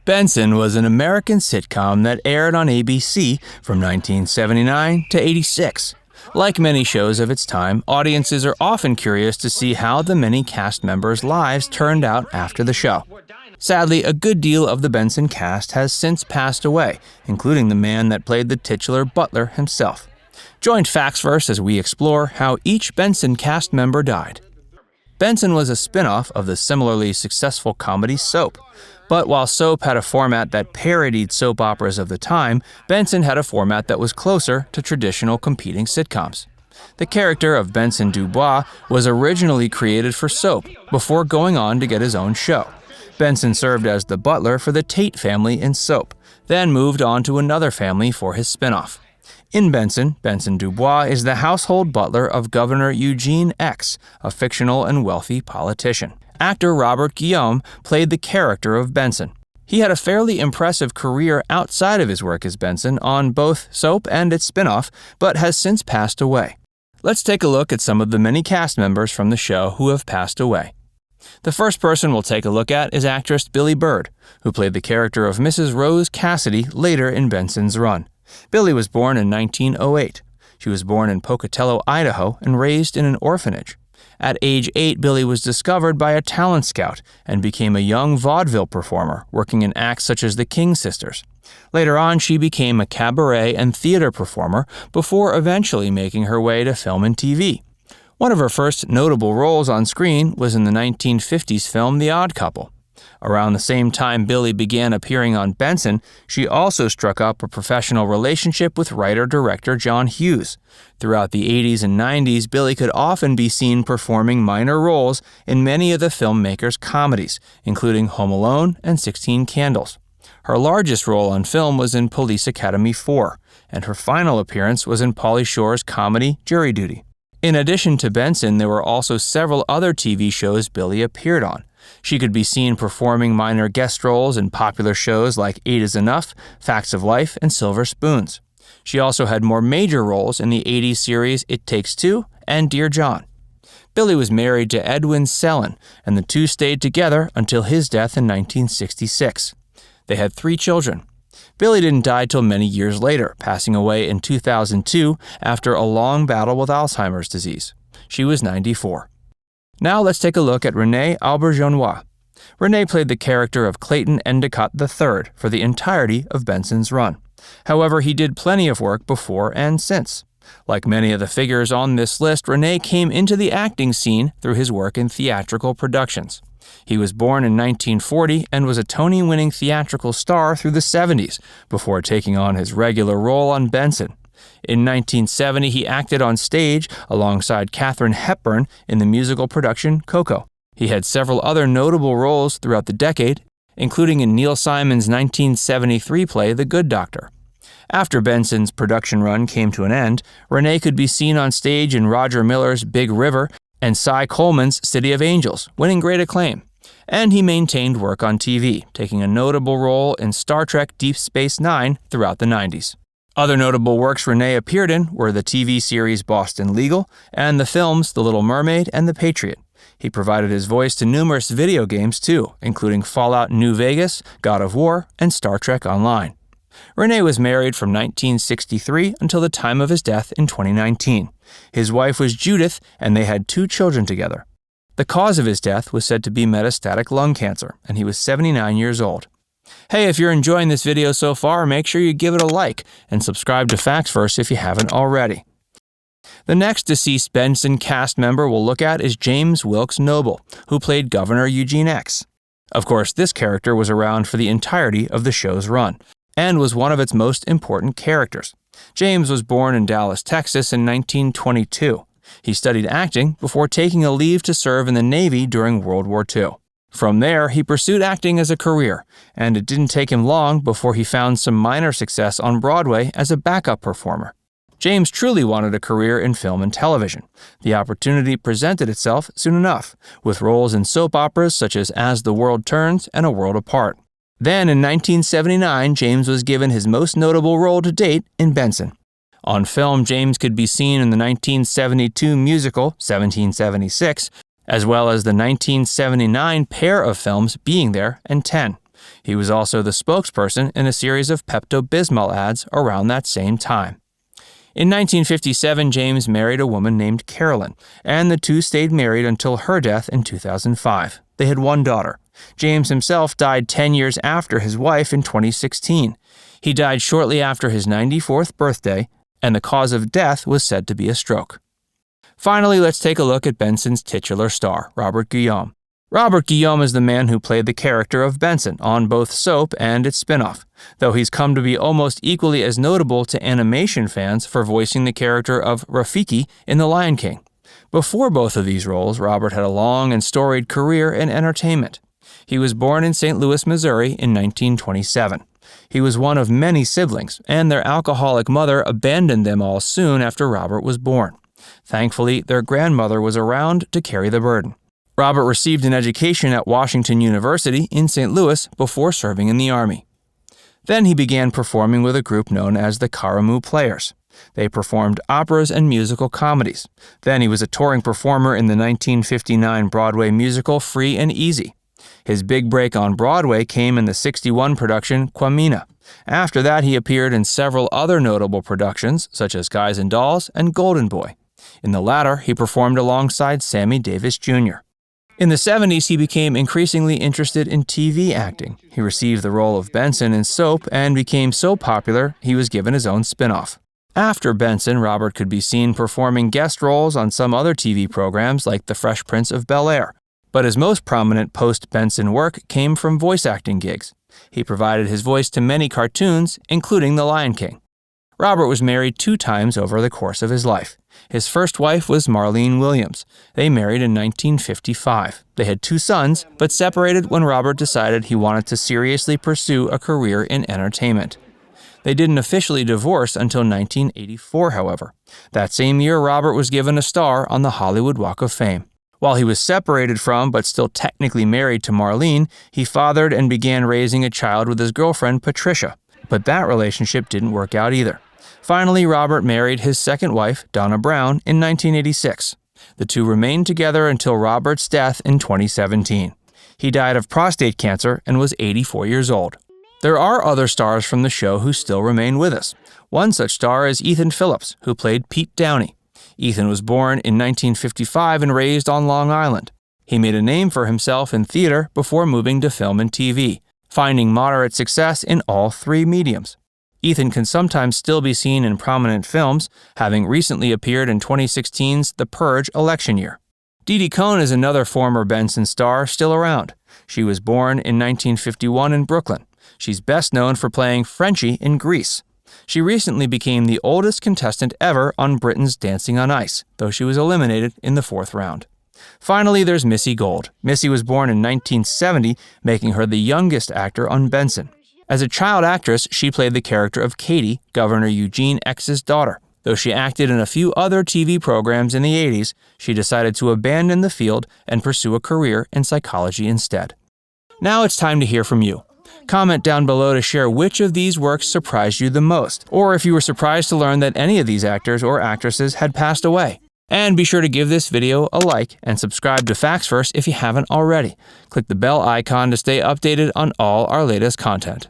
Benson was an American sitcom that aired on ABC from 1979 to 86. Like many shows of its time, audiences are often curious to see how the many cast members' lives turned out after the show. Sadly, a good deal of the Benson cast has since passed away, including the man that played the titular butler himself. Join Factsverse as we explore how each Benson cast member died. Benson was a spin-off of the similarly successful comedy Soap. But while Soap had a format that parodied soap operas of the time, Benson had a format that was closer to traditional competing sitcoms. The character of Benson DuBois was originally created for Soap, before going on to get his own show. Benson served as the butler for the Tate family in Soap, then moved on to another family for his spin-off. In Benson, Benson DuBois is the household butler of Governor Eugene X, a fictional and wealthy politician. Actor Robert Giullaume played the character of Benson. He had a fairly impressive career outside of his work as Benson on both Soap and its spin-off, but has since passed away. Let's take a look at some of the many cast members from the show who have passed away. The first person we'll take a look at is actress Billy Bird, who played the character of Mrs. Rose Cassidy later in Benson's run. Billy was born in 1908. She was born in Pocatello, Idaho, and raised in an orphanage. At age 8, Billy was discovered by a talent scout and became a young vaudeville performer, working in acts such as the King Sisters. Later on, she became a cabaret and theater performer before eventually making her way to film and TV. One of her first notable roles on screen was in the 1950s film The Odd Couple. Around the same time Billy began appearing on Benson, she also struck up a professional relationship with writer-director John Hughes. Throughout the 80s and 90s, Billy could often be seen performing minor roles in many of the filmmaker's comedies, including Home Alone and 16 Candles. Her largest role on film was in Police Academy 4, and her final appearance was in Pauly Shore's comedy Jury Duty. In addition to Benson, there were also several other TV shows Billy appeared on. She could be seen performing minor guest roles in popular shows like 8 is Enough, Facts of Life, and Silver Spoons. She also had more major roles in the 80s series It Takes Two and Dear John. Billy was married to Edwin Selin, and the two stayed together until his death in 1966. They had 3 children. Billy didn't die till many years later, passing away in 2002 after a long battle with Alzheimer's disease. She was 94. Now let's take a look at René Auberjonois. René played the character of Clayton Endicott III for the entirety of Benson's run. However, he did plenty of work before and since. Like many of the figures on this list, René came into the acting scene through his work in theatrical productions. He was born in 1940 and was a Tony-winning theatrical star through the 70s before taking on his regular role on Benson. In 1970, he acted on stage alongside Katharine Hepburn in the musical production Coco. He had several other notable roles throughout the decade, including in Neil Simon's 1973 play The Good Doctor. After Benson's production run came to an end, René could be seen on stage in Roger Miller's Big River and Cy Coleman's City of Angels, winning great acclaim. And he maintained work on TV, taking a notable role in Star Trek Deep Space Nine throughout the 90s. Other notable works René appeared in were the TV series Boston Legal and the films The Little Mermaid and The Patriot. He provided his voice to numerous video games too, including Fallout New Vegas, God of War, and Star Trek Online. René was married from 1963 until the time of his death in 2019. His wife was Judith, and they had 2 children together. The cause of his death was said to be metastatic lung cancer, and he was 79 years old. Hey, if you're enjoying this video so far, make sure you give it a like and subscribe to Factsverse if you haven't already. The next deceased Benson cast member we'll look at is James Wilkes Noble, who played Governor Eugene X. Of course, this character was around for the entirety of the show's run, and was one of its most important characters. James was born in Dallas, Texas in 1922. He studied acting before taking a leave to serve in the Navy during World War II. From there, he pursued acting as a career, and it didn't take him long before he found some minor success on Broadway as a backup performer. James truly wanted a career in film and television. The opportunity presented itself soon enough, with roles in soap operas such as the World Turns and A World Apart. Then, in 1979, James was given his most notable role to date in Benson. On film, James could be seen in the 1972 musical 1776, as well as the 1979 pair of films Being There and 10. He was also the spokesperson in a series of Pepto-Bismol ads around that same time. In 1957, James married a woman named Carolyn, and the two stayed married until her death in 2005. They had one daughter. James himself died 10 years after his wife in 2016. He died shortly after his 94th birthday, and the cause of death was said to be a stroke. Finally, let's take a look at Benson's titular star, Robert Giullaume. Robert Giullaume is the man who played the character of Benson on both Soap and its spin-off, though he's come to be almost equally as notable to animation fans for voicing the character of Rafiki in The Lion King. Before both of these roles, Robert had a long and storied career in entertainment. He was born in St. Louis, Missouri in 1927. He was one of many siblings, and their alcoholic mother abandoned them all soon after Robert was born. Thankfully, their grandmother was around to carry the burden. Robert received an education at Washington University in St. Louis before serving in the Army. Then he began performing with a group known as the Karamu Players. They performed operas and musical comedies. Then he was a touring performer in the 1959 Broadway musical Free and Easy. His big break on Broadway came in the '61 production Quamina. After that, he appeared in several other notable productions, such as Guys and Dolls and Golden Boy. In the latter, he performed alongside Sammy Davis Jr. In the 70s, he became increasingly interested in TV acting. He received the role of Benson in Soap and became so popular he was given his own spin-off. After Benson, Robert could be seen performing guest roles on some other TV programs like The Fresh Prince of Bel-Air, but his most prominent post-Benson work came from voice acting gigs. He provided his voice to many cartoons, including The Lion King. Robert was married 2 times over the course of his life. His first wife was Marlene Williams. They married in 1955. They had 2 sons, but separated when Robert decided he wanted to seriously pursue a career in entertainment. They didn't officially divorce until 1984, however. That same year, Robert was given a star on the Hollywood Walk of Fame. While he was separated from, but still technically married to Marlene, he fathered and began raising a child with his girlfriend, Patricia. But that relationship didn't work out either. Finally, Robert married his second wife, Donna Brown, in 1986. The two remained together until Robert's death in 2017. He died of prostate cancer and was 84 years old. There are other stars from the show who still remain with us. One such star is Ethan Phillips, who played Pete Downey. Ethan was born in 1955 and raised on Long Island. He made a name for himself in theater before moving to film and TV, finding moderate success in all 3 mediums. Ethan can sometimes still be seen in prominent films, having recently appeared in 2016's The Purge election year. Didi Cohn is another former Benson star still around. She was born in 1951 in Brooklyn. She's best known for playing Frenchie in Grease. She recently became the oldest contestant ever on Britain's Dancing on Ice, though she was eliminated in the 4th round. Finally, there's Missy Gold. Missy was born in 1970, making her the youngest actor on Benson. As a child actress, she played the character of Katie, Governor Eugene X's daughter. Though she acted in a few other TV programs in the 80s, she decided to abandon the field and pursue a career in psychology instead. Now it's time to hear from you. Comment down below to share which of these works surprised you the most, or if you were surprised to learn that any of these actors or actresses had passed away. And be sure to give this video a like and subscribe to Facts First if you haven't already. Click the bell icon to stay updated on all our latest content.